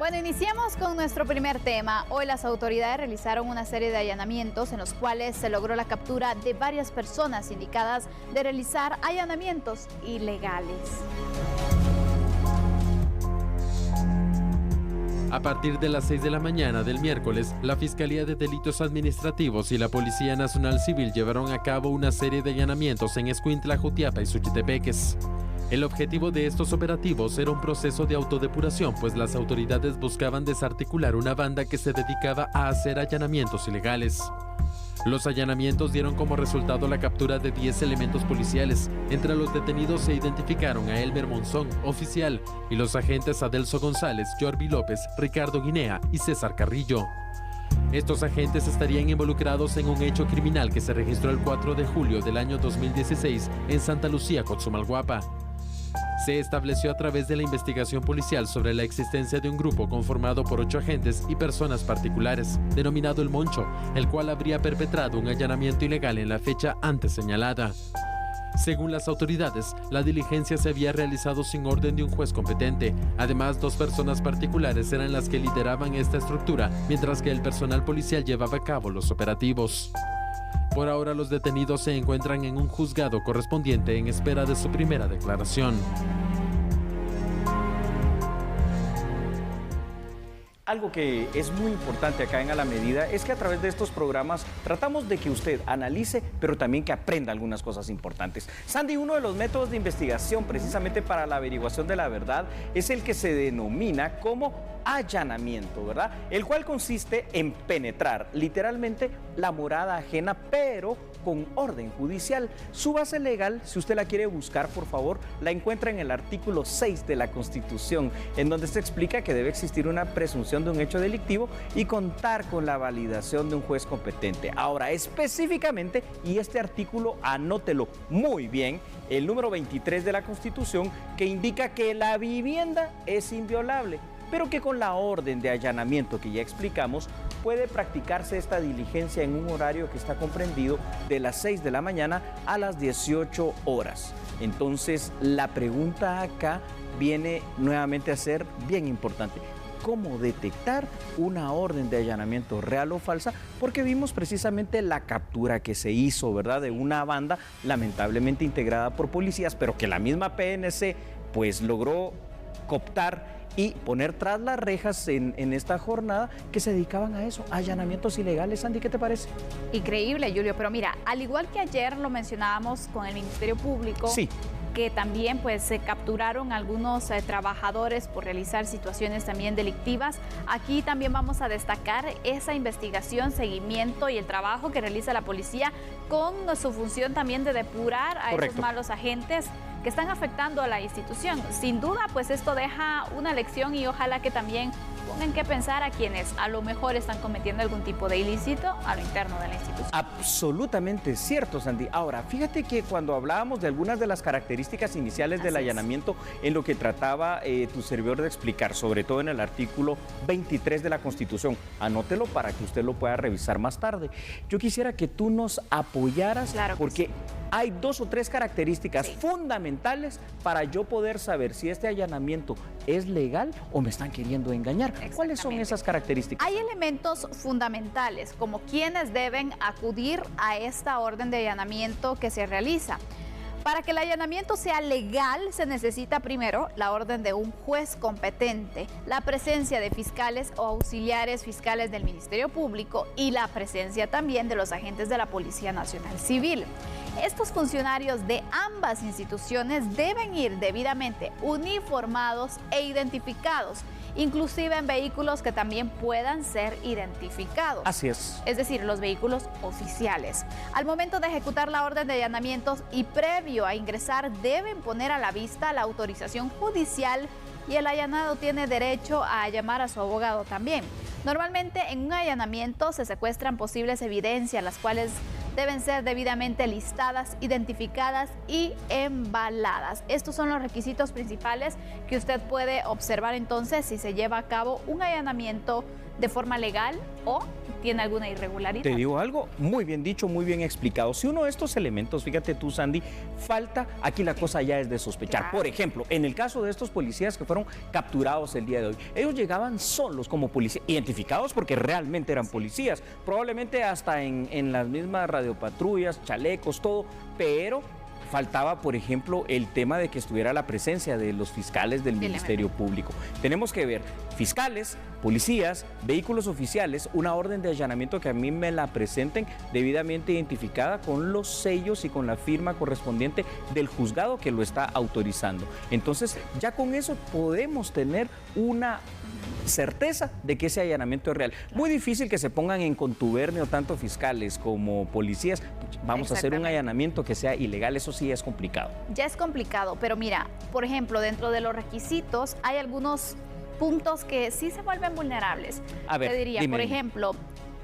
Bueno, iniciamos con nuestro primer tema. Hoy las autoridades realizaron una serie de allanamientos en los cuales se logró la captura de varias personas indicadas de realizar allanamientos ilegales. A partir de las 6 de la mañana del miércoles, la Fiscalía de Delitos Administrativos y la Policía Nacional Civil llevaron a cabo una serie de allanamientos en Escuintla, Jutiapa y Suchitepeques. El objetivo de estos operativos era un proceso de autodepuración, pues las autoridades buscaban desarticular una banda que se dedicaba a hacer allanamientos ilegales. Los allanamientos dieron como resultado la captura de 10 elementos policiales. Entre los detenidos se identificaron a Elmer Monzón, oficial, y los agentes Adelso González, Jorvi López, Ricardo Guinea y César Carrillo. Estos agentes estarían involucrados en un hecho criminal que se registró el 4 de julio del año 2016 en Santa Lucía, Cotzumalguapa. Se estableció a través de la investigación policial sobre la existencia de un grupo conformado por 8 agentes y personas particulares, denominado El Moncho, el cual habría perpetrado un allanamiento ilegal en la fecha antes señalada. Según las autoridades, la diligencia se había realizado sin orden de un juez competente. Además, 2 personas particulares eran las que lideraban esta estructura, mientras que el personal policial llevaba a cabo los operativos. Por ahora, los detenidos se encuentran en un juzgado correspondiente en espera de su primera declaración. Algo que es muy importante acá en A la Medida es que a través de estos programas tratamos de que usted analice, pero también que aprenda algunas cosas importantes. Sandy, uno de los métodos de investigación precisamente para la averiguación de la verdad es el que se denomina como allanamiento, ¿verdad? El cual consiste en penetrar literalmente la morada ajena, pero con orden judicial. Su base legal, si usted la quiere buscar, por favor, la encuentra en el artículo 6 de la Constitución, en donde se explica que debe existir una presunción de un hecho delictivo y contar con la validación de un juez competente. Ahora, específicamente, y este artículo anótelo muy bien, el número 23 de la Constitución, que indica que la vivienda es inviolable, pero que con la orden de allanamiento que ya explicamos, puede practicarse esta diligencia en un horario que está comprendido de las 6 de la mañana a las 18 horas. Entonces, la pregunta acá viene nuevamente a ser bien importante. ¿Cómo detectar una orden de allanamiento real o falsa? Porque vimos precisamente la captura que se hizo, ¿verdad?, de una banda lamentablemente integrada por policías, pero que la misma PNC pues logró cooptar y poner tras las rejas en esta jornada, que se dedicaban a eso, a allanamientos ilegales. Sandy, ¿qué te parece? Increíble, Julio, pero mira, al igual que ayer lo mencionábamos con el Ministerio Público, sí, que también pues se capturaron algunos trabajadores por realizar situaciones también delictivas. Aquí también vamos a destacar esa investigación, seguimiento y el trabajo que realiza la policía con su función también de depurar a esos malos agentes que están afectando a la institución. Sin duda, pues esto deja una lección y ojalá que también pongan que pensar a quienes a lo mejor están cometiendo algún tipo de ilícito a lo interno de la institución. Absolutamente cierto, Sandy. Ahora, fíjate que cuando hablábamos de algunas de las características iniciales del allanamiento, en lo que trataba tu servidor de explicar, sobre todo en el artículo 23 de la Constitución, anótelo para que usted lo pueda revisar más tarde. Yo quisiera que tú nos apoyaras, claro, porque sí, hay 2 o 3 características fundamentales para yo poder saber si este allanamiento es legal o me están queriendo engañar. ¿Cuáles son esas características? Hay elementos fundamentales, como quienes deben acudir a esta orden de allanamiento que se realiza. Para que el allanamiento sea legal, se necesita primero la orden de un juez competente, la presencia de fiscales o auxiliares fiscales del Ministerio Público y la presencia también de los agentes de la Policía Nacional Civil. Estos funcionarios de ambas instituciones deben ir debidamente uniformados e identificados, inclusive en vehículos que también puedan ser identificados. Así es. Es decir, los vehículos oficiales. Al momento de ejecutar la orden de allanamientos y previo a ingresar, deben poner a la vista la autorización judicial y el allanado tiene derecho a llamar a su abogado también. Normalmente en un allanamiento se secuestran posibles evidencias, las cuales deben ser debidamente listadas, identificadas y embaladas. Estos son los requisitos principales que usted puede observar entonces si se lleva a cabo un allanamiento de forma legal o tiene alguna irregularidad. Te digo algo, muy bien dicho, muy bien explicado. Si uno de estos elementos, fíjate tú, Sandy, falta, aquí la cosa ya es de sospechar. Claro. Por ejemplo, en el caso de estos policías que fueron capturados el día de hoy, ellos llegaban solos como policías, identificados porque realmente eran policías, probablemente hasta en las mismas radiopatrullas, chalecos, todo, pero faltaba, por ejemplo, el tema de que estuviera la presencia de los fiscales del Ministerio Público. Tenemos que ver fiscales, policías, vehículos oficiales, una orden de allanamiento que a mí me la presenten debidamente identificada con los sellos y con la firma correspondiente del juzgado que lo está autorizando. Entonces, ya con eso podemos tener una certeza de que ese allanamiento es real. Muy difícil que se pongan en contubernio tanto fiscales como policías. Vamos a hacer un allanamiento que sea ilegal, eso sí es complicado. Ya es complicado, pero mira, por ejemplo, dentro de los requisitos hay algunos puntos que sí se vuelven vulnerables. A ver, te diría, dime. por ejemplo,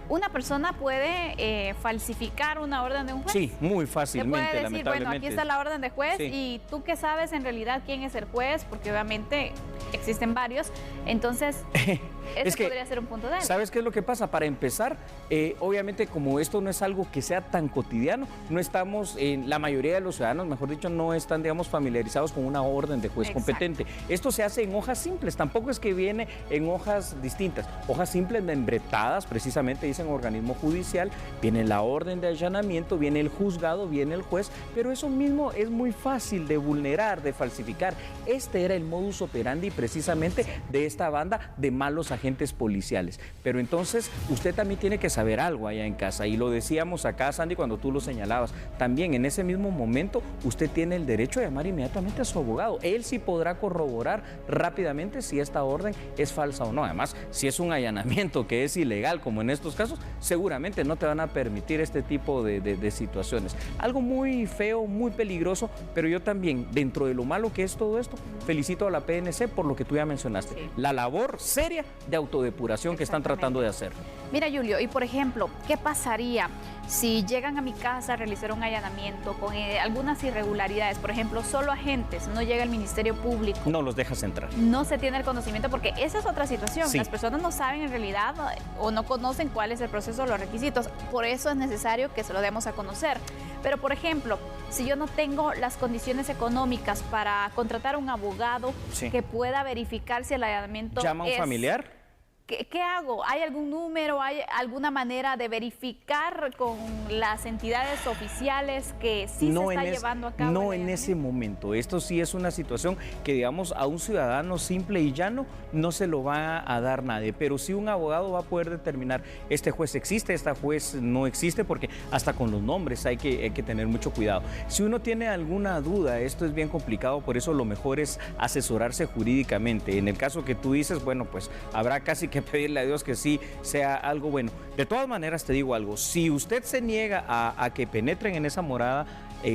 una persona puede falsificar una orden de un juez. Sí, muy Te fácilmente, puede decir, lamentablemente. bueno, aquí está la orden de juez Sí. y tú que sabes en realidad quién es el juez, porque obviamente existen varios, entonces ese podría ser un punto débil. ¿Sabes qué es lo que pasa? Para empezar, obviamente como esto no es algo que sea tan cotidiano, no estamos, la mayoría de los ciudadanos, mejor dicho, no están, digamos, familiarizados con una orden de juez competente. Esto se hace en hojas simples, tampoco es que viene en hojas distintas, hojas simples membretadas, precisamente dicen organismo judicial, viene la orden de allanamiento, viene el juzgado, viene el juez, pero eso mismo es muy fácil de vulnerar, de falsificar. Este era el modus operandi precisamente de esta banda de malos agentes policiales. Pero entonces usted también tiene que saber algo allá en casa, y lo decíamos acá, Sandy, cuando tú lo señalabas. También en ese mismo momento usted tiene el derecho de llamar inmediatamente a su abogado. Él sí podrá corroborar rápidamente si esta orden es falsa o no. Además, si es un allanamiento que es ilegal, como en estos casos, seguramente no te van a permitir este tipo de situaciones. Algo muy feo, muy peligroso, pero yo también, dentro de lo malo que es todo esto, felicito a la PNC por lo que tú ya mencionaste. Sí. La labor seria de autodepuración que están tratando de hacer. Mira, Julio, y por ejemplo, ¿qué pasaría si llegan a mi casa a realizar un allanamiento con algunas irregularidades? Por ejemplo, solo agentes, no llega el Ministerio Público. No los dejas entrar. No se tiene el conocimiento, porque esa es otra situación. Sí. Las personas no saben en realidad o no conocen cuál es el proceso, los requisitos. Por eso es necesario que se lo demos a conocer. Pero, por ejemplo, si yo no tengo las condiciones económicas para contratar a un abogado que pueda verificar si el allanamiento ¿llama a un familiar? ¿Qué hago? ¿Hay algún número? ¿Hay alguna manera de verificar con las entidades oficiales que sí se está llevando a cabo? No en ese momento. Esto sí es una situación que, digamos, a un ciudadano simple y llano no se lo va a dar nadie. Pero sí un abogado va a poder determinar, este juez existe, esta juez no existe, porque hasta con los nombres hay que tener mucho cuidado. Si uno tiene alguna duda, esto es bien complicado, por eso lo mejor es asesorarse jurídicamente. En el caso que tú dices, bueno, pues habrá casi que pedirle a Dios que sí sea algo bueno. De todas maneras, te digo algo, si usted se niega a que penetren en esa morada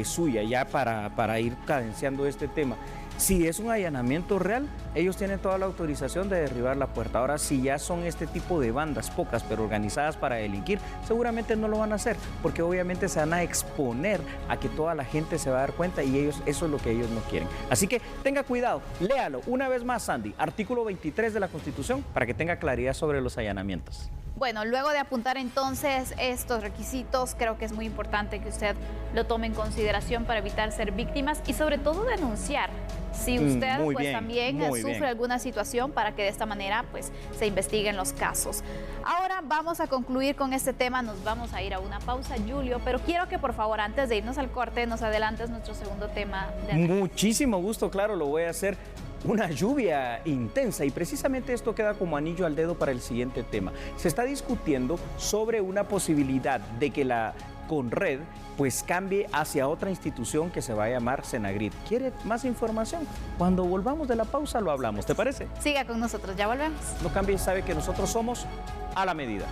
suya, ya para ir cadenciando este tema, si es un allanamiento real, ellos tienen toda la autorización de derribar la puerta. Ahora, si ya son este tipo de bandas, pocas pero organizadas para delinquir, seguramente no lo van a hacer, porque obviamente se van a exponer a que toda la gente se va a dar cuenta, y ellos, eso es lo que ellos no quieren. Así que tenga cuidado, léalo una vez más, Sandy, artículo 23 de la Constitución, para que tenga claridad sobre los allanamientos. Bueno, luego de apuntar entonces estos requisitos, creo que es muy importante que usted lo tome en consideración para evitar ser víctimas y sobre todo denunciar si usted también sufre alguna situación, para que de esta manera pues se investiguen los casos. Ahora vamos a concluir con este tema, nos vamos a ir a una pausa, Julio, pero quiero que por favor, antes de irnos al corte, nos adelantes nuestro segundo tema. Muchísimo gusto, claro, lo voy a hacer. Una lluvia intensa, y precisamente esto queda como anillo al dedo para el siguiente tema. Se está discutiendo sobre una posibilidad de que la Conred pues cambie hacia otra institución que se va a llamar Senagrit. ¿Quiere más información? Cuando volvamos de la pausa lo hablamos, ¿te parece? Siga con nosotros, ya volvemos. No cambie, sabe que nosotros somos a la medida.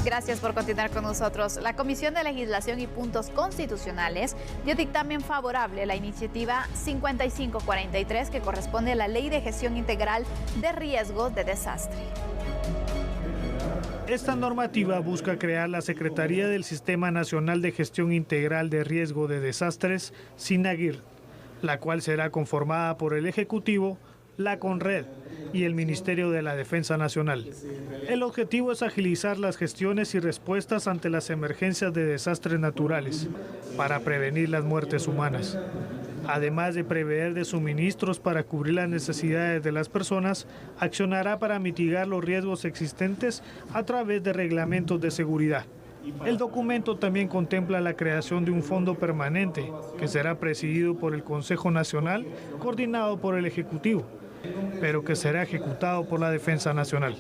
Gracias por continuar con nosotros. La Comisión de Legislación y Puntos Constitucionales dio dictamen favorable a la iniciativa 5543, que corresponde a la Ley de Gestión Integral de Riesgos de Desastre. Esta normativa busca crear la Secretaría del Sistema Nacional de Gestión Integral de Riesgo de Desastres, SINAGIR, la cual será conformada por el Ejecutivo, la CONRED y el Ministerio de la Defensa Nacional. El objetivo es agilizar las gestiones y respuestas ante las emergencias de desastres naturales para prevenir las muertes humanas. Además de prever de suministros para cubrir las necesidades de las personas, accionará para mitigar los riesgos existentes a través de reglamentos de seguridad. El documento también contempla la creación de un fondo permanente que será presidido por el Consejo Nacional, coordinado por el Ejecutivo, pero que será ejecutado por la Defensa Nacional.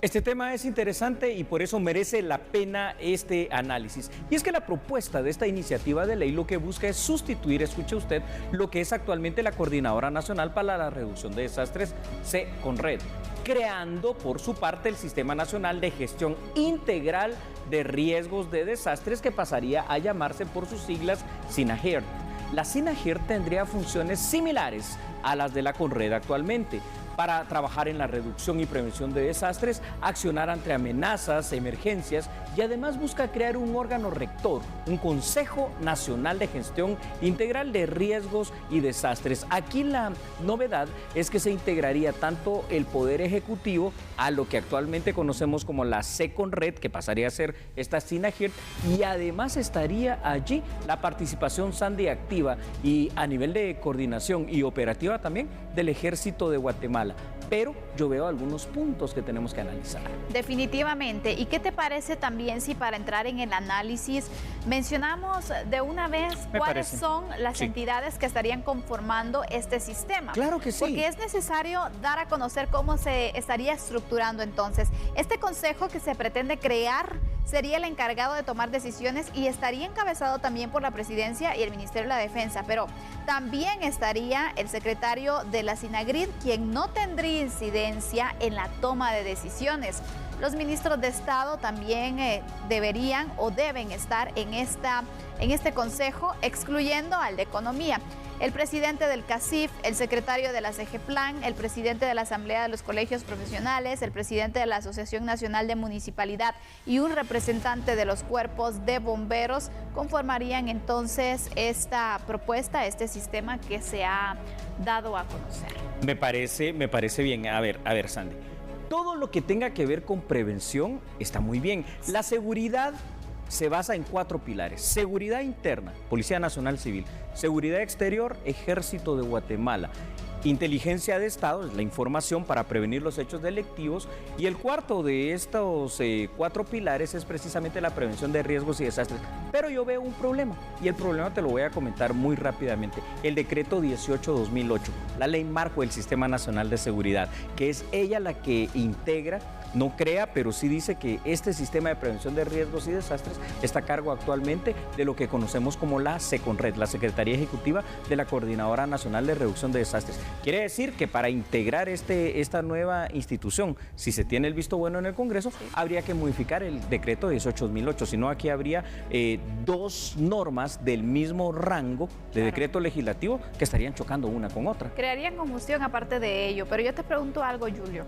Este tema es interesante y por eso merece la pena este análisis. Y es que la propuesta de esta iniciativa de ley lo que busca es sustituir, escuche usted, lo que es actualmente la Coordinadora Nacional para la Reducción de Desastres, CECONRED, creando por su parte el Sistema Nacional de Gestión Integral de Riesgos de Desastres, que pasaría a llamarse por sus siglas SINAGIR. La SINAGIR tendría funciones similares a las de la CONRED actualmente, para trabajar en la reducción y prevención de desastres, accionar ante amenazas, emergencias y además busca crear un órgano rector, un Consejo Nacional de Gestión Integral de Riesgos y Desastres. Aquí la novedad es que se integraría tanto el Poder Ejecutivo a lo que actualmente conocemos como la CECONRED, que pasaría a ser esta SINAGIR, y además estaría allí la participación Sandy activa y a nivel de coordinación y operativa también del Ejército de Guatemala. Pero yo veo algunos puntos que tenemos que analizar. Definitivamente. ¿Y qué te parece también si para entrar en el análisis mencionamos de una vez cuáles son las entidades que estarían conformando este sistema? Claro que sí. Porque es necesario dar a conocer cómo se estaría estructurando entonces. Este consejo que se pretende crear sería el encargado de tomar decisiones y estaría encabezado también por la Presidencia y el Ministerio de la Defensa, pero también estaría el secretario de la SINAGIR, quien no tendría incidencia en la toma de decisiones. Los ministros de Estado también deberían o deben estar en este consejo, excluyendo al de Economía. El presidente del CACIF, el secretario de la CEGEPLAN, el presidente de la Asamblea de los Colegios Profesionales, el presidente de la Asociación Nacional de Municipalidad y un representante de los cuerpos de bomberos conformarían entonces esta propuesta, este sistema que se ha dado a conocer. Me parece bien. A ver, Sandy. Todo lo que tenga que ver con prevención está muy bien. La seguridad se basa en 4 pilares: seguridad interna, Policía Nacional Civil; seguridad exterior, Ejército de Guatemala; inteligencia de Estado, es la información para prevenir los hechos delictivos; y el cuarto de estos 4 pilares es precisamente la prevención de riesgos y desastres. Pero yo veo un problema, y el problema te lo voy a comentar muy rápidamente: el decreto 18/2008, la ley marco del Sistema Nacional de Seguridad, que es ella la que integra, no crea, pero sí dice que este sistema de prevención de riesgos y desastres está a cargo actualmente de lo que conocemos como la CECONRED, la Secretaría Ejecutiva de la Coordinadora Nacional de Reducción de Desastres. Quiere decir que para integrar esta nueva institución, si se tiene el visto bueno en el Congreso, habría que modificar el decreto 18/2008, si no aquí habría 2 normas del mismo rango de decreto legislativo que estarían chocando una con otra. Crearían confusión aparte de ello, pero yo te pregunto algo, Julio.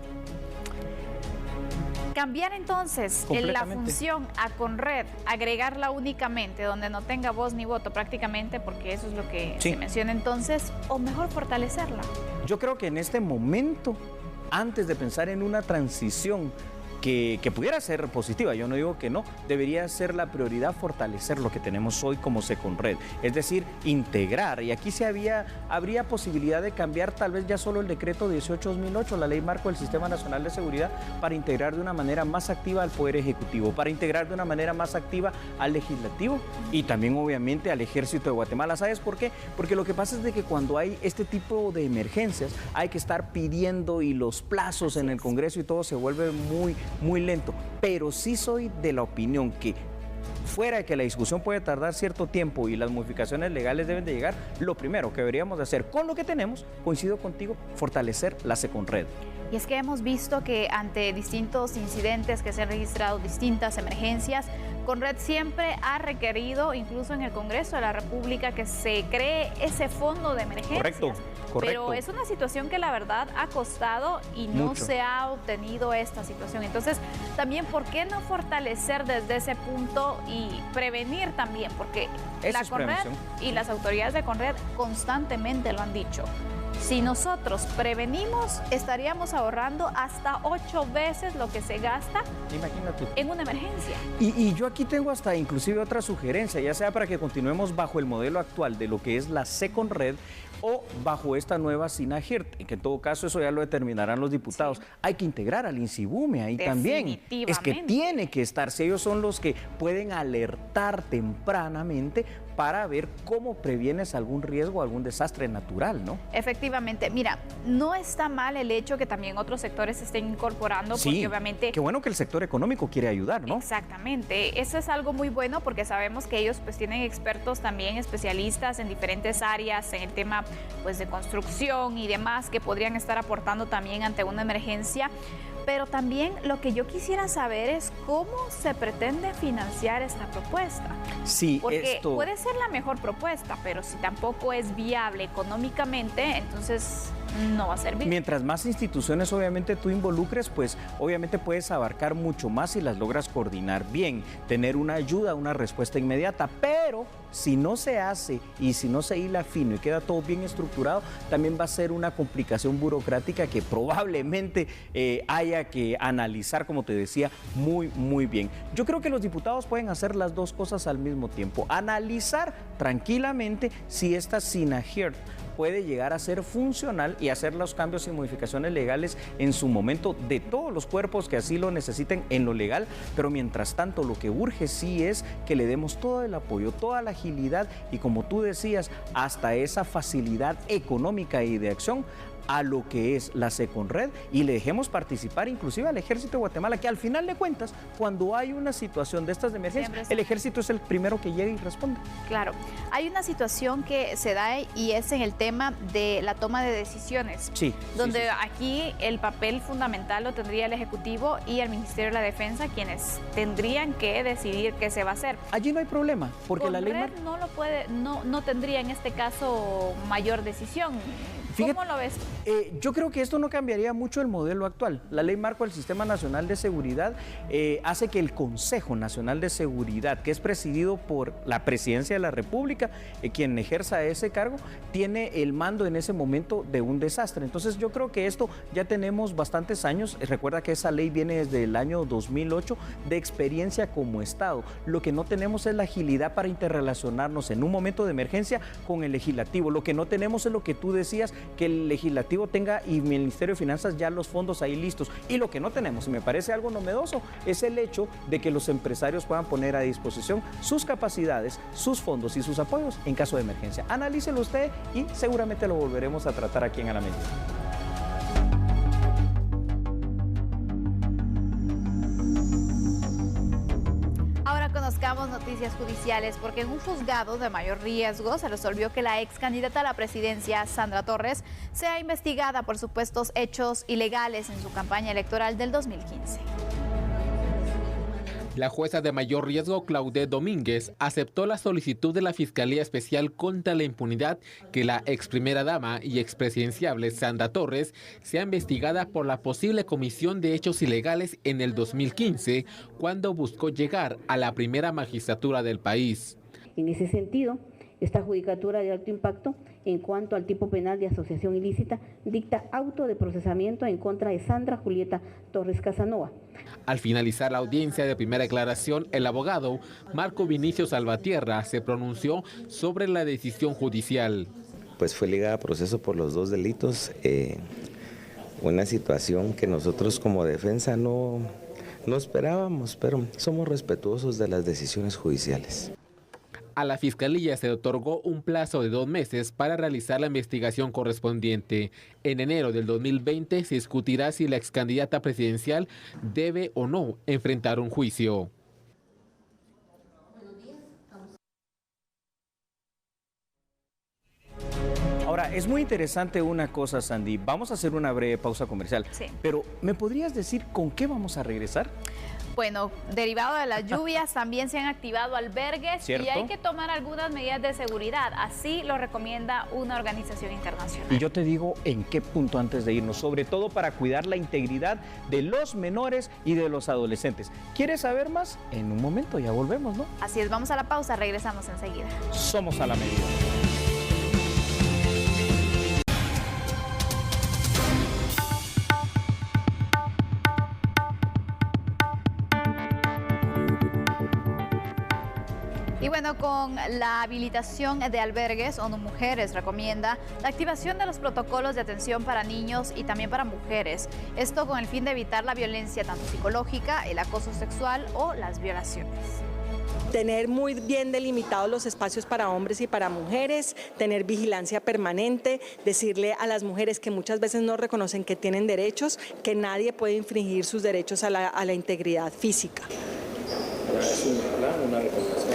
Cambiar entonces la función a CONRED, agregarla únicamente donde no tenga voz ni voto prácticamente, porque eso es lo que se menciona entonces, o mejor fortalecerla. Yo creo que en este momento, antes de pensar en una transición que pudiera ser positiva, yo no digo que no, debería ser la prioridad fortalecer lo que tenemos hoy como CECONRED, es decir, integrar. Y aquí habría posibilidad de cambiar tal vez ya solo el decreto 18/2008, la ley marco del Sistema Nacional de Seguridad, para integrar de una manera más activa al Poder Ejecutivo, para integrar de una manera más activa al Legislativo y también obviamente al Ejército de Guatemala. ¿Sabes por qué? Porque lo que pasa es de que cuando hay este tipo de emergencias hay que estar pidiendo, y los plazos en el Congreso y todo se vuelve muy lento, pero sí soy de la opinión que fuera de que la discusión puede tardar cierto tiempo y las modificaciones legales deben de llegar, lo primero que deberíamos de hacer con lo que tenemos, coincido contigo, fortalecer la CECONRED. Y es que hemos visto que ante distintos incidentes que se han registrado, distintas emergencias, CONRED siempre ha requerido, incluso en el Congreso de la República, que se cree ese fondo de emergencias. Correcto. Correcto. Pero es una situación que la verdad ha costado y no Mucho. se ha obtenido esta situación. Entonces, también, ¿por qué no fortalecer desde ese punto y prevenir también? Porque Eso la es Conred prevención. y las autoridades de Conred constantemente lo han dicho. Si nosotros prevenimos, estaríamos ahorrando hasta 8 veces lo que se gasta Imagínate. en una emergencia. Y yo aquí tengo hasta inclusive otra sugerencia, ya sea para que continuemos bajo el modelo actual de lo que es la Seconred o bajo esta nueva SINAGIRT, que en todo caso eso ya lo determinarán los diputados. Sí. Hay que integrar al INSIBUME ahí también. Es que tiene que estar, si ellos son los que pueden alertar tempranamente para ver cómo previenes algún riesgo, algún desastre natural, ¿no? Efectivamente, mira, no está mal el hecho que también otros sectores se estén incorporando, Sí, porque obviamente... qué bueno que el sector económico quiere ayudar, ¿no? Exactamente, eso es algo muy bueno porque sabemos que ellos pues tienen expertos también, especialistas en diferentes áreas, en el tema pues de construcción y demás, que podrían estar aportando también ante una emergencia. Pero también lo que yo quisiera saber es cómo se pretende financiar esta propuesta. Sí, Porque esto... puede ser la mejor propuesta, pero si tampoco es viable económicamente, entonces no va a servir. Mientras más instituciones obviamente tú involucres, pues obviamente puedes abarcar mucho más si las logras coordinar bien, tener una ayuda, una respuesta inmediata, pero si no se hace y si no se hila fino y queda todo bien estructurado, también va a ser una complicación burocrática que probablemente haya que analizar, como te decía, muy bien. Yo creo que los diputados pueden hacer las dos cosas al mismo tiempo, analizar tranquilamente si esta SINAGIRT puede llegar a ser funcional y hacer los cambios y modificaciones legales en su momento de todos los cuerpos que así lo necesiten en lo legal, pero mientras tanto lo que urge sí es que le demos todo el apoyo, toda la agilidad y, como tú decías, hasta esa facilidad económica y de acción a lo que es la Seconred y le dejemos participar inclusive al Ejército de Guatemala, que al final de cuentas, cuando hay una situación de estas de emergencia, el Ejército es el primero que llega y responde. Claro, hay una situación que se da y es en el tema de la toma de decisiones, Sí, donde sí. aquí el papel fundamental lo tendría el Ejecutivo y el Ministerio de la Defensa, quienes tendrían que decidir qué se va a hacer. Allí no hay problema, porque la ley... Conred no lo puede, no tendría en este caso mayor decisión. Fíjate, ¿Cómo lo ves? Yo creo que esto no cambiaría mucho el modelo actual. La Ley Marco del Sistema Nacional de Seguridad hace que el Consejo Nacional de Seguridad, que es presidido por la Presidencia de la República, quien ejerza ese cargo, tiene el mando en ese momento de un desastre. Entonces yo creo que esto ya tenemos bastantes años. Recuerda que esa ley viene desde el año 2008 de experiencia como Estado. Lo que no tenemos es la agilidad para interrelacionarnos en un momento de emergencia con el legislativo. Lo que no tenemos es lo que tú decías, que el legislativo tenga y el Ministerio de Finanzas ya los fondos ahí listos. Y lo que no tenemos, y me parece algo novedoso, es el hecho de que los empresarios puedan poner a disposición sus capacidades, sus fondos y sus apoyos en caso de emergencia. Analícelo usted y seguramente lo volveremos a tratar aquí en A la Medida. Ahora conozcamos noticias judiciales, porque en un juzgado de mayor riesgo se resolvió que la ex candidata a la presidencia, Sandra Torres, sea investigada por supuestos hechos ilegales en su campaña electoral del 2015. La jueza de mayor riesgo, Claudette Domínguez, aceptó la solicitud de la Fiscalía Especial contra la Impunidad que la ex primera dama y expresidenciable Sandra Torres sea investigada por la posible comisión de hechos ilegales en el 2015, cuando buscó llegar a la primera magistratura del país. En ese sentido, esta judicatura de alto impacto, en cuanto al tipo penal de asociación ilícita, dicta auto de procesamiento en contra de Sandra Julieta Torres Casanova. Al finalizar la audiencia de primera declaración, el abogado Marco Vinicio Salvatierra se pronunció sobre la decisión judicial. Pues fue ligada a proceso por los dos delitos, una situación que nosotros como defensa no esperábamos, pero somos respetuosos de las decisiones judiciales. A la Fiscalía se otorgó un plazo de 2 meses para realizar la investigación correspondiente. En enero del 2020 se discutirá si la excandidata presidencial debe o no enfrentar un juicio. Ahora, es muy interesante una cosa, Sandy. Vamos a hacer una breve pausa comercial. Sí. Pero, ¿me podrías decir con qué vamos a regresar? Bueno, derivado de las lluvias también se han activado albergues. ¿Cierto? Y hay que tomar algunas medidas de seguridad. Así lo recomienda una organización internacional. Y yo te digo en qué punto antes de irnos, sobre todo para cuidar la integridad de los menores y de los adolescentes. ¿Quieres saber más? En un momento ya volvemos, ¿no? Así es, vamos a la pausa, regresamos enseguida. Somos a la medida. Y bueno, con la habilitación de albergues, ONU Mujeres recomienda la activación de los protocolos de atención para niños y también para mujeres. Esto con el fin de evitar la violencia tanto psicológica, el acoso sexual o las violaciones. Tener muy bien delimitados los espacios para hombres y para mujeres, tener vigilancia permanente, decirle a las mujeres que muchas veces no reconocen que tienen derechos, que nadie puede infringir sus derechos a la integridad física. ¿Es un plan, una recomendación?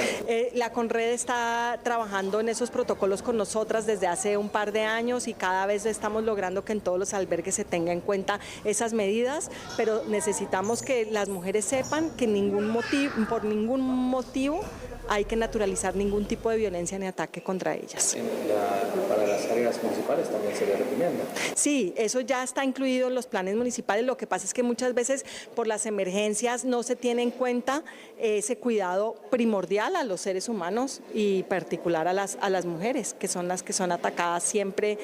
La Conred está trabajando en esos protocolos con nosotras desde hace un par de años y cada vez estamos logrando que en todos los albergues se tenga en cuenta esas medidas, pero necesitamos que las mujeres sepan que por ningún motivo hay que naturalizar ningún tipo de violencia ni ataque contra ellas. Para las áreas municipales también se le recomienda. Sí, eso ya está incluido en los planes municipales. Lo que pasa es que muchas veces por las emergencias no se tiene en cuenta ese cuidado primordial a los seres humanos y particular a las mujeres, que son las que son atacadas siempre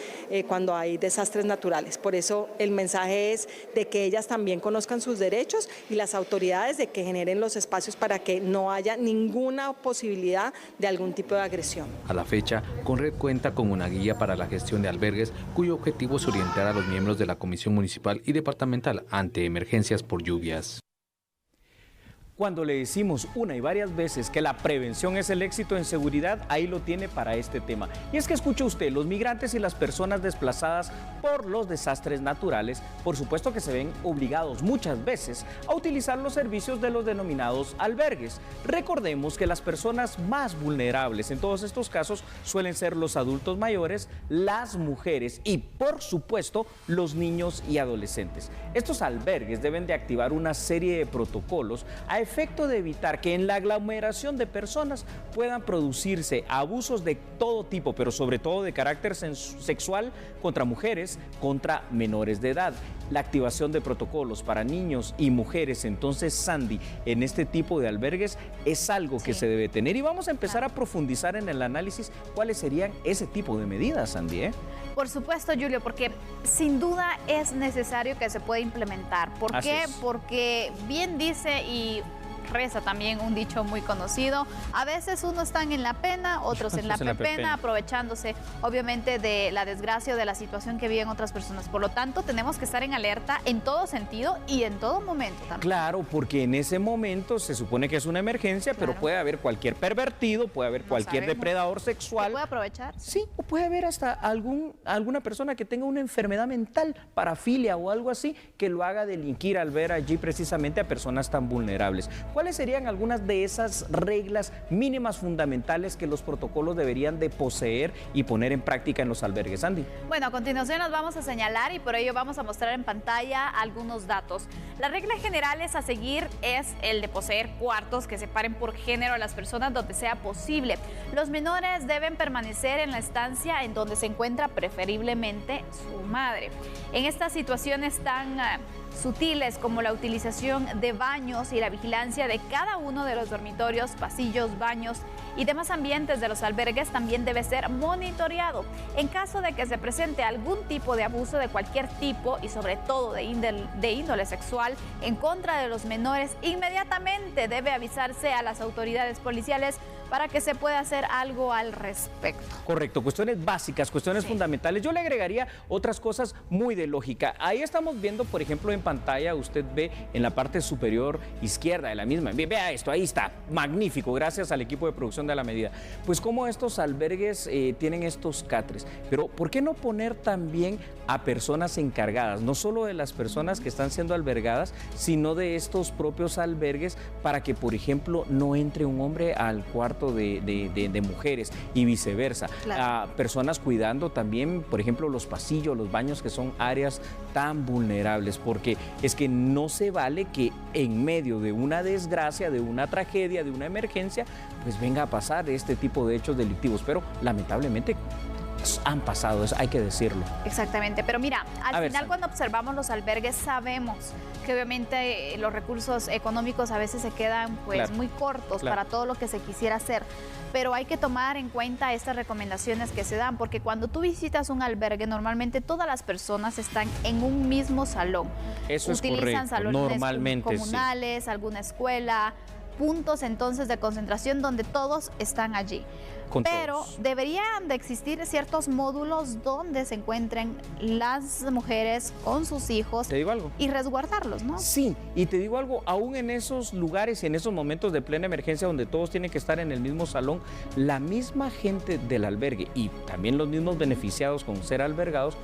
cuando hay desastres naturales. Por eso el mensaje es de que ellas también conozcan sus derechos y las autoridades de que generen los espacios para que no haya ninguna posibilidad de algún tipo de agresión. A la fecha, Conred cuenta con una guía para la gestión de albergues cuyo objetivo es orientar a los miembros de la Comisión Municipal y Departamental ante emergencias por lluvias. Cuando le decimos una y varias veces que la prevención es el éxito en seguridad, ahí lo tiene para este tema. Y es que escuche usted, los migrantes y las personas desplazadas por los desastres naturales, por supuesto que se ven obligados muchas veces a utilizar los servicios de los denominados albergues. Recordemos que las personas más vulnerables en todos estos casos suelen ser los adultos mayores, las mujeres y, por supuesto, los niños y adolescentes. Estos albergues deben de activar una serie de protocolos a efecto de evitar que en la aglomeración de personas puedan producirse abusos de todo tipo, pero sobre todo de carácter sexual contra mujeres, contra menores de edad. La activación de protocolos para niños y mujeres, entonces, Sandy, en este tipo de albergues es algo que se debe tener. Y vamos a empezar a profundizar en el análisis cuáles serían ese tipo de medidas, Sandy, Por supuesto, Julio, porque sin duda es necesario que se pueda implementar. ¿Por qué? Porque bien dice y reza también un dicho muy conocido, a veces unos están en la pena, otros en la pepena, aprovechándose obviamente de la desgracia o de la situación que viven otras personas. Por lo tanto, tenemos que estar en alerta en todo sentido y en todo momento también. Claro, porque en ese momento se supone que es una emergencia, pero puede haber cualquier pervertido, puede haber cualquier depredador sexual. ¿Puede aprovechar? Sí, o puede haber hasta alguna persona que tenga una enfermedad mental, parafilia o algo así, que lo haga delinquir al ver allí precisamente a personas tan vulnerables. ¿Cuáles serían algunas de esas reglas mínimas fundamentales que los protocolos deberían de poseer y poner en práctica en los albergues, Andy? Bueno, a continuación nos vamos a señalar y por ello vamos a mostrar en pantalla algunos datos. La regla general a seguir es el de poseer cuartos que separen por género a las personas donde sea posible. Los menores deben permanecer en la estancia en donde se encuentra preferiblemente su madre. En estas situaciones tan sutiles como la utilización de baños y la vigilancia de cada uno de los dormitorios, pasillos, baños y demás ambientes de los albergues también debe ser monitoreado. En caso de que se presente algún tipo de abuso de cualquier tipo y sobre todo de índole sexual en contra de los menores, inmediatamente debe avisarse a las autoridades policiales para que se pueda hacer algo al respecto. Correcto, cuestiones básicas, cuestiones fundamentales. Yo le agregaría otras cosas muy de lógica. Ahí estamos viendo, por ejemplo, en pantalla, usted ve en la parte superior izquierda de la misma. Vea esto, ahí está, magnífico, gracias al equipo de producción de La Medida. Pues como estos albergues tienen estos catres, pero ¿por qué no poner también a personas encargadas, no solo de las personas que están siendo albergadas, sino de estos propios albergues para que, por ejemplo, no entre un hombre al cuarto de mujeres y viceversa? Claro. Personas cuidando también, por ejemplo, los pasillos, los baños, que son áreas tan vulnerables, porque porque es que no se vale que en medio de una desgracia, de una tragedia, de una emergencia, pues venga a pasar este tipo de hechos delictivos, pero lamentablemente han pasado, eso hay que decirlo. Exactamente, pero mira, al final Sandra, cuando observamos los albergues sabemos que obviamente los recursos económicos a veces se quedan pues claro, muy cortos claro, para todo lo que se quisiera hacer, pero hay que tomar en cuenta estas recomendaciones que se dan, porque cuando tú visitas un albergue normalmente todas las personas están en un mismo salón. eso es Utilizan correcto, salones normalmente comunales, sí, alguna escuela, puntos entonces de concentración donde todos están allí. con Pero todos. deberían de existir ciertos módulos donde se encuentren las mujeres con sus hijos ¿Te digo algo? y resguardarlos, ¿no? Sí, y te digo algo, aún en esos lugares y en esos momentos de plena emergencia donde todos tienen que estar en el mismo salón, la misma gente del albergue y también los mismos beneficiados con ser albergados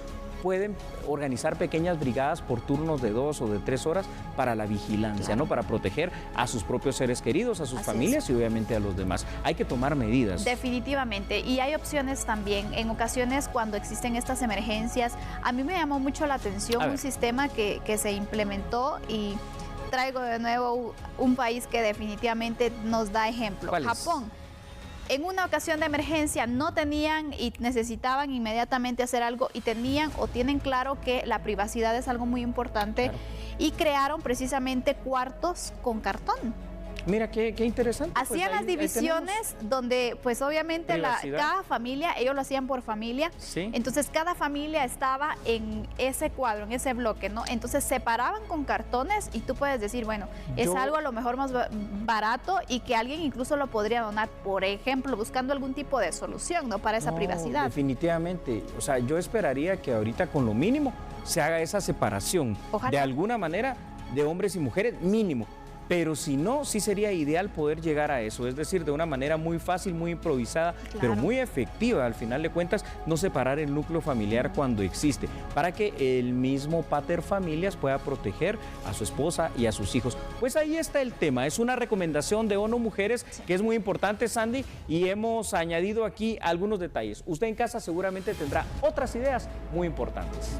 pueden organizar pequeñas brigadas por turnos de 2 o de 3 horas para la vigilancia, Claro. ¿no? Para proteger a sus propios seres queridos, a sus Así familias es. y obviamente a los demás. Hay que tomar medidas. Definitivamente, y hay opciones también. En ocasiones cuando existen estas emergencias, a mí me llamó mucho la atención A un ver. sistema que se implementó y traigo de nuevo un país que definitivamente nos da ejemplo. ¿Cuál es? Japón. En una ocasión de emergencia no tenían y necesitaban inmediatamente hacer algo y tenían o tienen claro que la privacidad es algo muy importante Claro. y crearon precisamente cuartos con cartón. Mira, qué interesante. pues Hacían las ahí tenemos. divisiones donde pues obviamente Privacidad. cada familia, ellos lo hacían por familia, Sí. entonces cada familia estaba en ese cuadro, en ese bloque, ¿no? Entonces separaban con cartones y tú puedes decir, bueno, es Yo- algo a lo mejor más barato y que alguien incluso lo podría donar, por ejemplo, buscando algún tipo de solución, ¿no? Para esa No, privacidad. Definitivamente. O sea, yo esperaría que ahorita con lo mínimo se haga esa separación. Ojalá. De alguna manera, de hombres y mujeres, mínimo. Pero si no, sí sería ideal poder llegar a eso. Es decir, de una manera muy fácil, muy improvisada, pero Claro. muy efectiva. Al final de cuentas, no separar el núcleo familiar cuando existe. Para que el mismo pater familias pueda proteger a su esposa y a sus hijos. Pues ahí está el tema. Es una recomendación de ONU Mujeres que es muy importante, Sandy, y hemos añadido aquí algunos detalles. Usted en casa seguramente tendrá otras ideas muy importantes.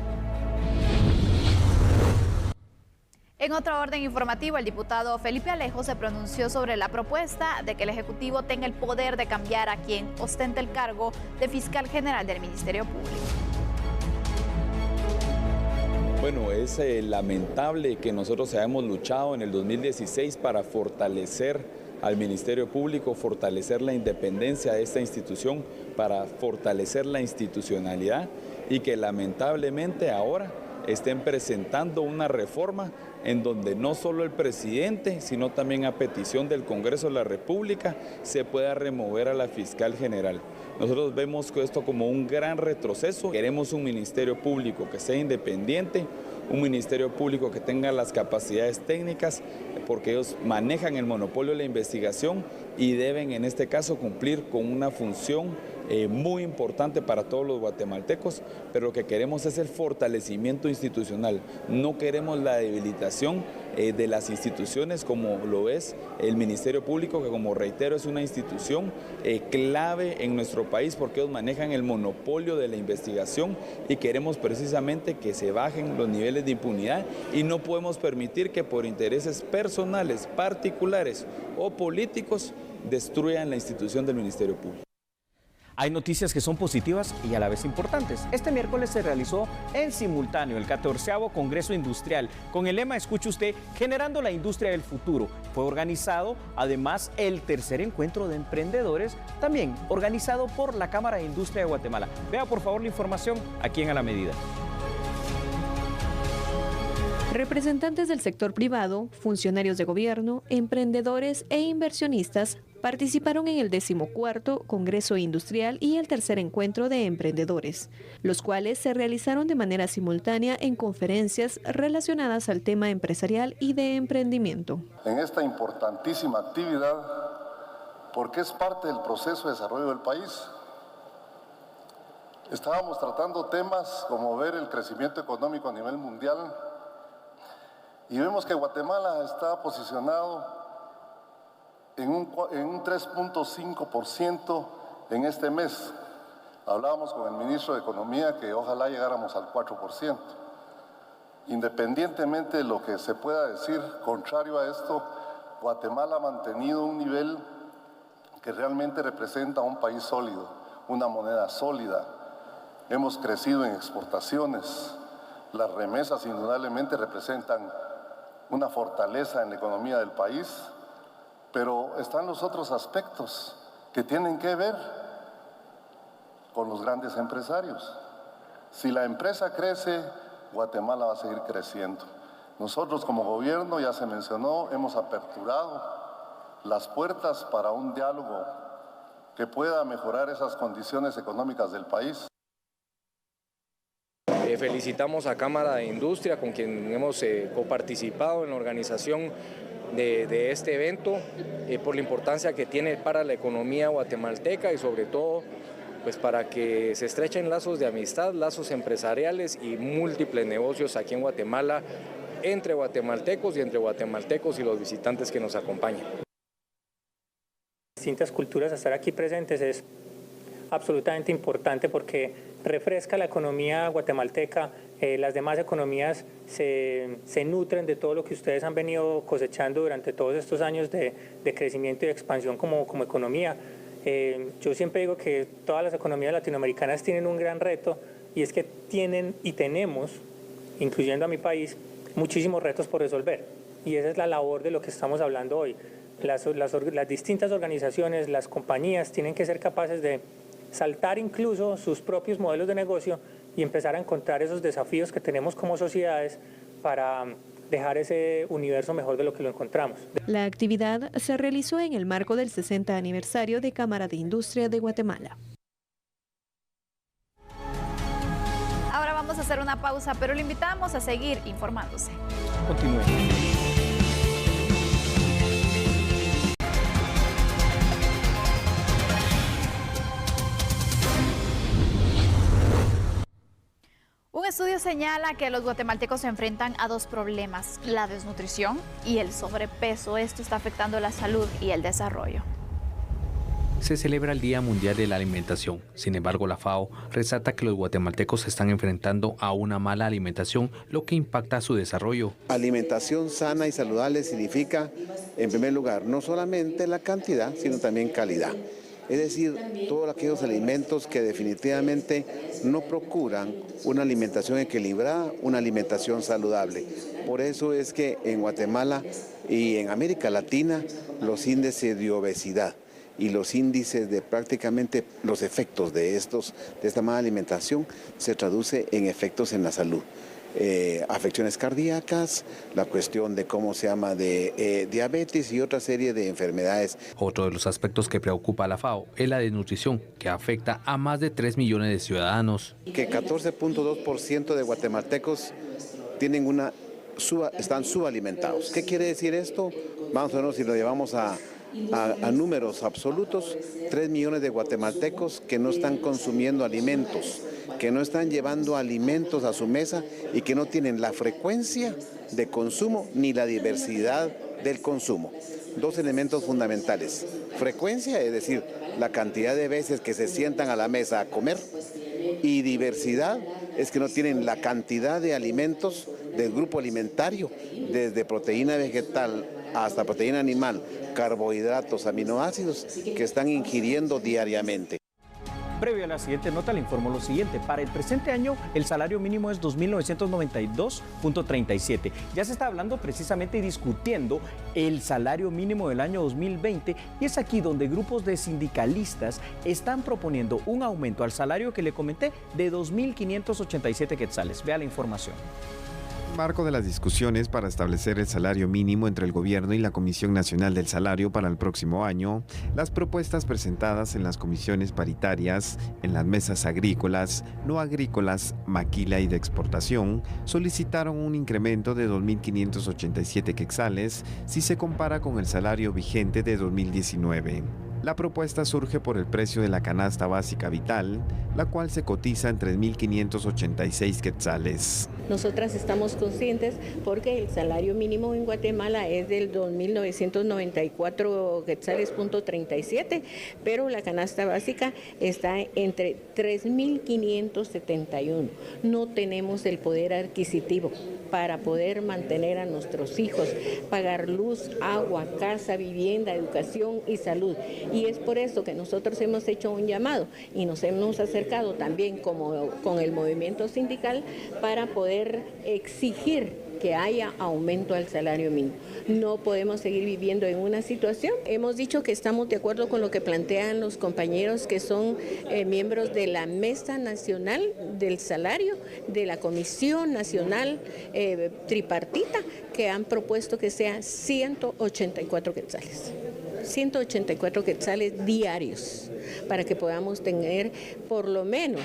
En otro orden informativo, el diputado Felipe Alejo se pronunció sobre la propuesta de que el Ejecutivo tenga el poder de cambiar a quien ostente el cargo de fiscal general del Ministerio Público. Bueno, es lamentable que nosotros hayamos luchado en el 2016 para fortalecer al Ministerio Público, fortalecer la independencia de esta institución, para fortalecer la institucionalidad y que lamentablemente ahora estén presentando una reforma en donde no solo el presidente, sino también a petición del Congreso de la República, se pueda remover a la fiscal general. Nosotros vemos esto como un gran retroceso. Queremos un ministerio público que sea independiente, un ministerio público que tenga las capacidades técnicas, porque ellos manejan el monopolio de la investigación y deben en este caso cumplir con una función muy importante para todos los guatemaltecos, pero lo que queremos es el fortalecimiento institucional. No queremos la debilitación de las instituciones como lo es el Ministerio Público, que como reitero es una institución clave en nuestro país porque ellos manejan el monopolio de la investigación y queremos precisamente que se bajen los niveles de impunidad y no podemos permitir que por intereses personales, particulares o políticos destruyan la institución del Ministerio Público. Hay noticias que son positivas y a la vez importantes. Este miércoles se realizó en simultáneo el 14º Congreso Industrial con el lema, escuche usted, Generando la Industria del Futuro. Fue organizado además el tercer encuentro de emprendedores, también organizado por la Cámara de Industria de Guatemala. Vea por favor la información aquí en A la Medida. Representantes del sector privado, funcionarios de gobierno, emprendedores e inversionistas participaron en el 14º Congreso Industrial y el tercer encuentro de emprendedores, los cuales se realizaron de manera simultánea en conferencias relacionadas al tema empresarial y de emprendimiento. En esta importantísima actividad, porque es parte del proceso de desarrollo del país. Estábamos tratando temas como ver el crecimiento económico a nivel mundial y vemos que Guatemala está posicionado en un 3.5% en este mes. Hablábamos con el ministro de Economía que ojalá llegáramos al 4%. Independientemente de lo que se pueda decir, contrario a esto, Guatemala ha mantenido un nivel que realmente representa un país sólido, una moneda sólida. Hemos crecido en exportaciones. Las remesas indudablemente representan una fortaleza en la economía del país, pero están los otros aspectos que tienen que ver con los grandes empresarios. Si la empresa crece, Guatemala va a seguir creciendo. Nosotros como gobierno, ya se mencionó, hemos aperturado las puertas para un diálogo que pueda mejorar esas condiciones económicas del país. Felicitamos a Cámara de Industria, con quien hemos coparticipado en la organización de este evento, por la importancia que tiene para la economía guatemalteca y sobre todo pues para que se estrechen lazos de amistad, lazos empresariales y múltiples negocios aquí en Guatemala, entre guatemaltecos y los visitantes que nos acompañan. Distintas culturas, estar aquí presentes es absolutamente importante porque refresca la economía guatemalteca. Las demás economías se nutren de todo lo que ustedes han venido cosechando durante todos estos años de crecimiento y expansión como economía. Yo siempre digo que todas las economías latinoamericanas tienen un gran reto, y es que tienen y tenemos, incluyendo a mi país, muchísimos retos por resolver, y esa es la labor de lo que estamos hablando hoy. Las distintas organizaciones, las compañías tienen que ser capaces de saltar incluso sus propios modelos de negocio y empezar a encontrar esos desafíos que tenemos como sociedades para dejar ese universo mejor de lo que lo encontramos. La actividad se realizó en el marco del 60 aniversario de Cámara de Industria de Guatemala. Ahora vamos a hacer una pausa, pero le invitamos a seguir informándose. Continuemos. Un estudio señala que los guatemaltecos se enfrentan a dos problemas: la desnutrición y el sobrepeso. Esto está afectando la salud y el desarrollo. Se celebra el Día Mundial de la Alimentación. Sin embargo, la FAO resalta que los guatemaltecos se están enfrentando a una mala alimentación, lo que impacta su desarrollo. Alimentación sana y saludable significa, en primer lugar, no solamente la cantidad, sino también calidad. Es decir, todos aquellos alimentos que definitivamente no procuran una alimentación equilibrada, una alimentación saludable. Por eso es que en Guatemala y en América Latina los índices de obesidad y los índices de prácticamente los efectos de esta mala alimentación se traduce en efectos en la salud. Afecciones cardíacas, la cuestión de de diabetes y otra serie de enfermedades. Otro de los aspectos que preocupa a la FAO es la desnutrición, que afecta a más de 3 millones de ciudadanos. Que 14.2% de guatemaltecos están subalimentados. ¿Qué quiere decir esto? Vamos a ver si lo llevamos a números absolutos: 3 millones de guatemaltecos que no están consumiendo alimentos, que no están llevando alimentos a su mesa y que no tienen la frecuencia de consumo ni la diversidad del consumo. Dos elementos fundamentales: frecuencia, es decir, la cantidad de veces que se sientan a la mesa a comer, y diversidad, es que no tienen la cantidad de alimentos del grupo alimentario, desde proteína vegetal hasta proteína animal, carbohidratos, aminoácidos, que están ingiriendo diariamente. Previo a la siguiente nota le informo lo siguiente: para el presente año el salario mínimo es 2.992.37. Ya se está hablando precisamente y discutiendo el salario mínimo del año 2020, y es aquí donde grupos de sindicalistas están proponiendo un aumento al salario que le comenté de 2.587 quetzales. Vea la información. Marco de las discusiones para establecer el salario mínimo entre el gobierno y la Comisión Nacional del Salario para el próximo año, las propuestas presentadas en las comisiones paritarias, en las mesas agrícolas, no agrícolas, maquila y de exportación, solicitaron un incremento de 2.587 quetzales si se compara con el salario vigente de 2019. La propuesta surge por el precio de la canasta básica vital, la cual se cotiza en 3.586 quetzales. Nosotras estamos conscientes porque el salario mínimo en Guatemala es del 2.994 quetzales.37, pero la canasta básica está entre 3.571. No tenemos el poder adquisitivo para poder mantener a nuestros hijos, pagar luz, agua, casa, vivienda, educación y salud. Y es por eso que nosotros hemos hecho un llamado y nos hemos acercado también como con el movimiento sindical para poder exigir que haya aumento al salario mínimo. No podemos seguir viviendo en una situación. Hemos dicho que estamos de acuerdo con lo que plantean los compañeros que son miembros de la Mesa Nacional del Salario, de la Comisión Nacional Tripartita, que han propuesto que sea 184 quetzales. 184 quetzales diarios para que podamos tener por lo menos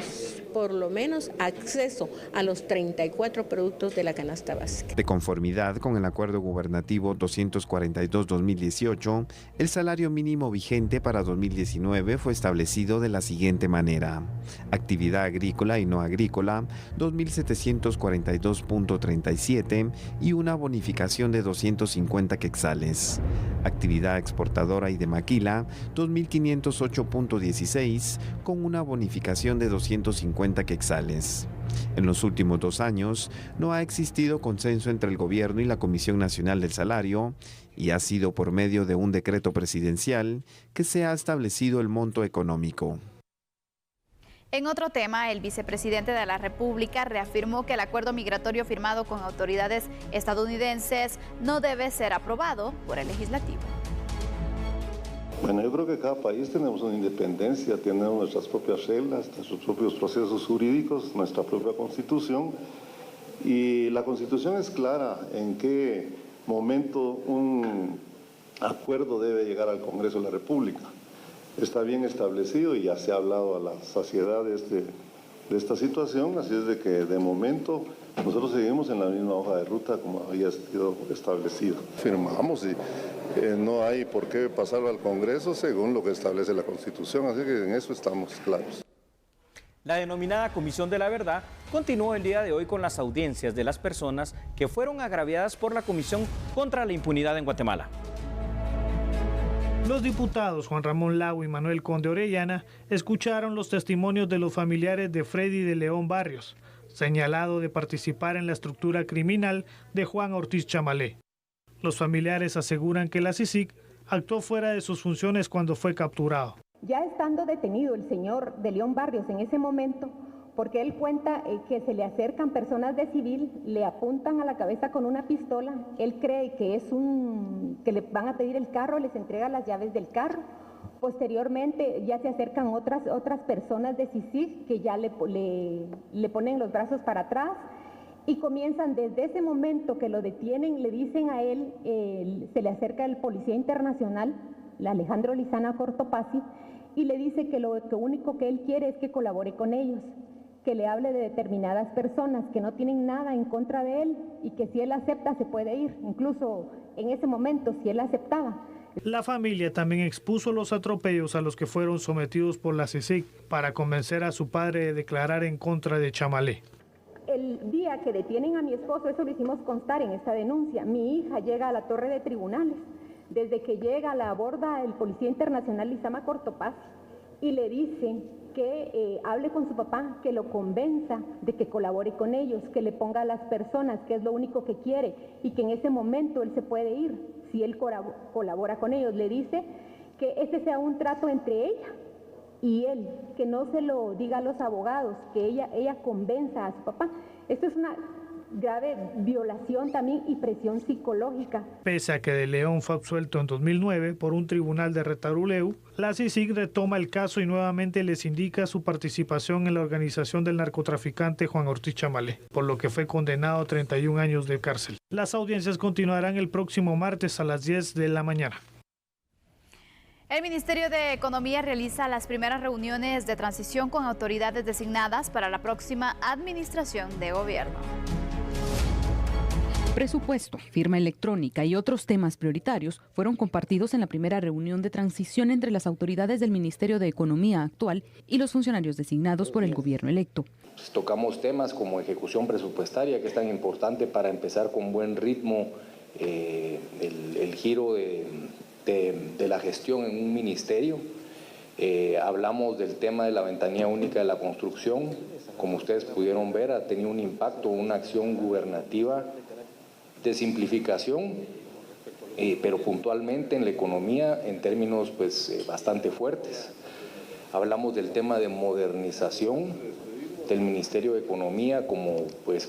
acceso a los 34 productos de la canasta básica. De conformidad con el Acuerdo Gubernativo 242-2018, el salario mínimo vigente para 2019 fue establecido de la siguiente manera: actividad agrícola y no agrícola, 2.742.37 y una bonificación de 250 quetzales. Actividad exportadora y de maquila, 2.508.16 con una bonificación de 250 quetzales. En los últimos 2 años no ha existido consenso entre el gobierno y la Comisión Nacional del Salario y ha sido por medio de un decreto presidencial que se ha establecido el monto económico. En otro tema, el vicepresidente de la República reafirmó que el acuerdo migratorio firmado con autoridades estadounidenses no debe ser aprobado por el legislativo. Bueno, yo creo que cada país tenemos una independencia, tenemos nuestras propias reglas, nuestros propios procesos jurídicos, nuestra propia constitución, y la constitución es clara en qué momento un acuerdo debe llegar al Congreso de la República. Está bien establecido y ya se ha hablado a la saciedad de esta situación, así es de que de momento nosotros seguimos en la misma hoja de ruta como había sido establecido. Firmamos y no hay por qué pasarlo al Congreso según lo que establece la Constitución, así que en eso estamos claros. La denominada Comisión de la Verdad continuó el día de hoy con las audiencias de las personas que fueron agraviadas por la Comisión contra la Impunidad en Guatemala. Los diputados Juan Ramón Lago y Manuel Conde Orellana escucharon los testimonios de los familiares de Freddy de León Barrios, señalado de participar en la estructura criminal de Juan Ortiz Chamalé. Los familiares aseguran que la CICIG actuó fuera de sus funciones cuando fue capturado. Ya estando detenido el señor de León Barrios en ese momento, porque él cuenta que se le acercan personas de civil, le apuntan a la cabeza con una pistola, él cree que que le van a pedir el carro, les entrega las llaves del carro. Posteriormente ya se acercan otras personas de CICIG que ya le ponen los brazos para atrás y comienzan desde ese momento que lo detienen, le dicen a él, se le acerca el policía internacional, Alejandro Lizana Cortopasi, y le dice que lo único que él quiere es que colabore con ellos, que le hable de determinadas personas que no tienen nada en contra de él y que si él acepta se puede ir, incluso en ese momento si él aceptaba. La familia también expuso los atropellos a los que fueron sometidos por la CICIG para convencer a su padre de declarar en contra de Chamalé. El día que detienen a mi esposo, eso lo hicimos constar en esta denuncia, mi hija llega a la torre de tribunales. Desde que llega la aborda el policía internacional Lizama Cortopasi y le dice que hable con su papá, que lo convenza de que colabore con ellos, que le ponga a las personas, que es lo único que quiere, y que en ese momento él se puede ir si él colabora con ellos. Le dice que ese sea un trato entre ella y él, que no se lo diga a los abogados, que ella convenza a su papá. Esto es una grave violación también y presión psicológica. Pese a que de León fue absuelto en 2009 por un tribunal de Retaruleu, la CICIG retoma el caso y nuevamente les indica su participación en la organización del narcotraficante Juan Ortiz Chamalé, por lo que fue condenado a 31 años de cárcel. Las audiencias continuarán el próximo martes a las 10 de la mañana. El Ministerio de Economía realiza las primeras reuniones de transición con autoridades designadas para la próxima administración de gobierno. Presupuesto, firma electrónica y otros temas prioritarios fueron compartidos en la primera reunión de transición entre las autoridades del Ministerio de Economía actual y los funcionarios designados por el gobierno electo. Tocamos temas como ejecución presupuestaria, que es tan importante para empezar con buen ritmo el giro de la gestión en un ministerio. Hablamos del tema de la ventanilla única de la construcción. Como ustedes pudieron ver, ha tenido un impacto, una acción gubernativa de simplificación, pero puntualmente en la economía en términos bastante fuertes. Hablamos del tema de modernización del Ministerio de Economía como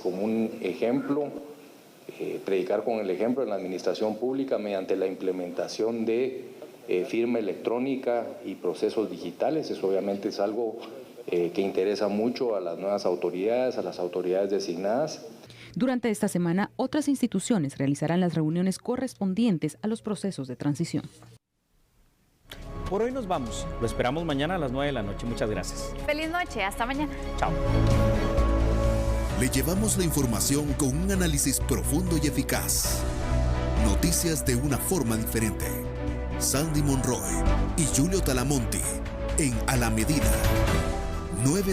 un ejemplo, predicar con el ejemplo en la administración pública mediante la implementación de firma electrónica y procesos digitales. Eso obviamente es algo que interesa mucho a las nuevas autoridades, a las autoridades designadas. Durante esta semana, otras instituciones realizarán las reuniones correspondientes a los procesos de transición. Por hoy nos vamos. Lo esperamos mañana a las 9 de la noche. Muchas gracias. Feliz noche. Hasta mañana. Chao. Le llevamos la información con un análisis profundo y eficaz. Noticias de una forma diferente. Sandy Monroy y Julio Talamonti en A la Medida. 9